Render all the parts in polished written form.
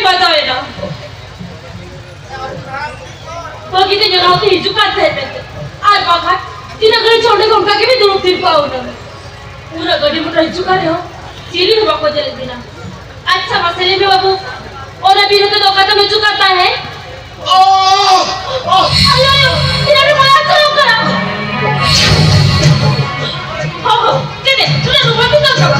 bacawe na. Pagi itu jangan hati hijau kan saya betul. Ay bakat, tidak kali छोड़ने को उनका कभी दूर तीर पाओ ना. पूरा गाड़ी मोटर हijau kan ya. चीरी हुआ को जल देना. अच्छा मसले में बाबू और अभी तो धोखा तो मिल चुका है. अयो इन्होंने मारा चलो करा. हो किधर? तूने रुपये भी तो करा.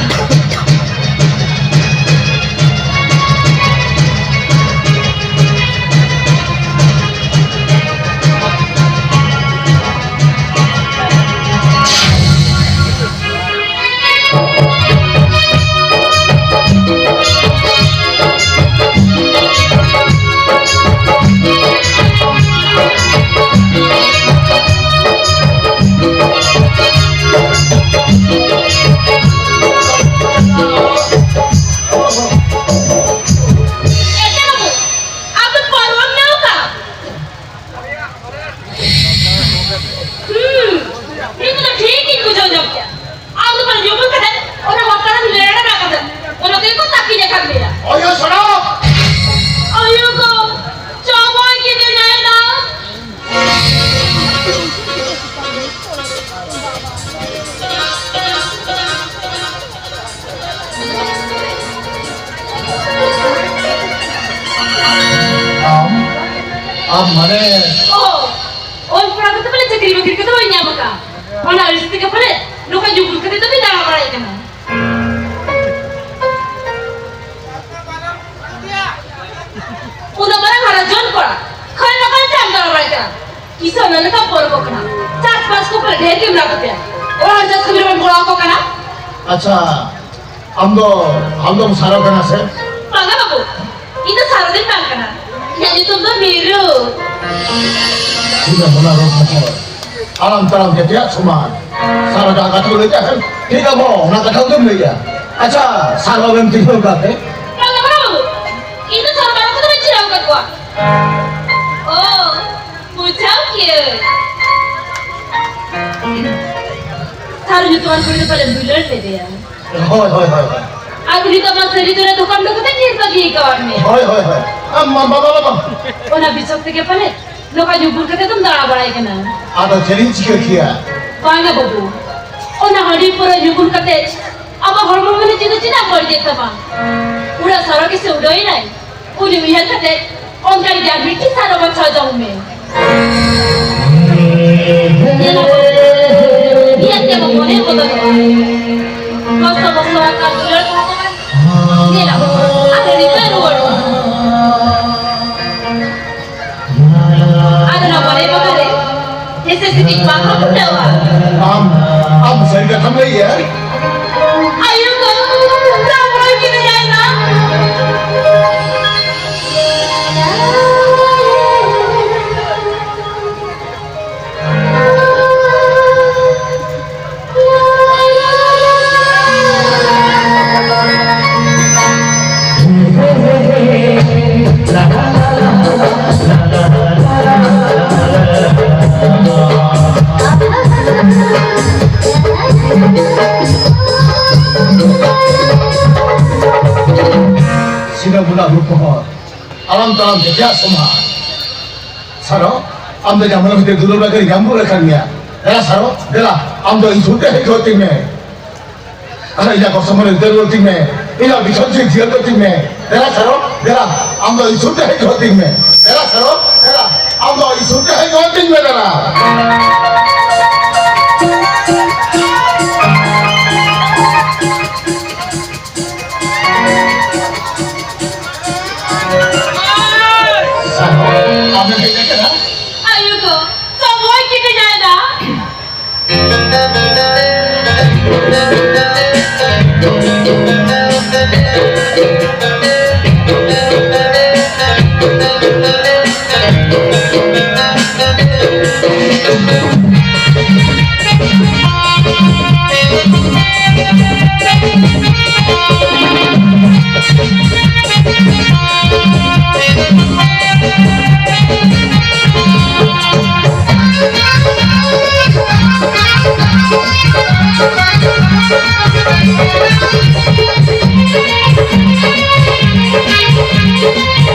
Mane. Oh, orang pernah ketemu lagi cekri bakir ketemu ini apa kah? Mana harus tiga puluh? Luka jubur ketemu tapi dah apa lagi kan? Udah barang harajon kora, kau nak kan jam dah apa lagi kan? Kisah mana kau poro kau kena? Cat pas kau pernah dia kim nak tu ya? Orang cat kau bilang bola kau kena? Acha, amdo sarap kena se? Bangga babu, itu sarap din bang kena. Jadi tu tu biru. Sudah menaruh motor. Alam talam dia cuma sarap dah kata boleh kan? Tidak mau nak kata tu boleh ya? Acha, sarap yang tinggal kata. Bangga babu, itu sarap aku tu macam apa kau? Oh, pucau kira. Sarap itu kan perlu paling bulan le dia. Hoi. Aku di tempat sendiri tu ada tukang dokter ni bagi kawan ni. Hoi. Baba. Ona bisok থেকে পালে লোকা জুপুর খেতে তুমি দাঁড়া বাড়াই কেন Ada challenge kia. পাঙ্গা বাবু ওনা হরি পুরো জুপুর খেতে আবার হরমোন মানে চিনা করে যেতে পা পুরা সারা কিছু উড়াই নাই উনি মিয়া খেতে অনকারি যা বিটি সারা বছর যাও মে ইয়া তে মনে কথা কষ্ট আকা দুলার কথা গেলা আরে repair word Necessity bangga berdawa. Saya dah kembali ya. Ayo kau, tak boleh kita jalan. Sudah mulai berpohon. Alam talam dia semua. Saro, amda jaman kita dulu lagi jambu lekannya. Dah saro, dah amda itu deh jotingnya. Karena ia kau semua itu jotingnya. Ia bicara dia jotingnya. Dah saro, dah amda itu deh jotingnya. Dah saro, dah amda itu deh jotingnya dah. Ayo kau, semua kita jalan. Thank you.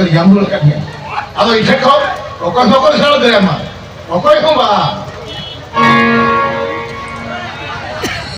yang dulu kan ya atau ijek kok pokoknya salah dari ama pokoknya kok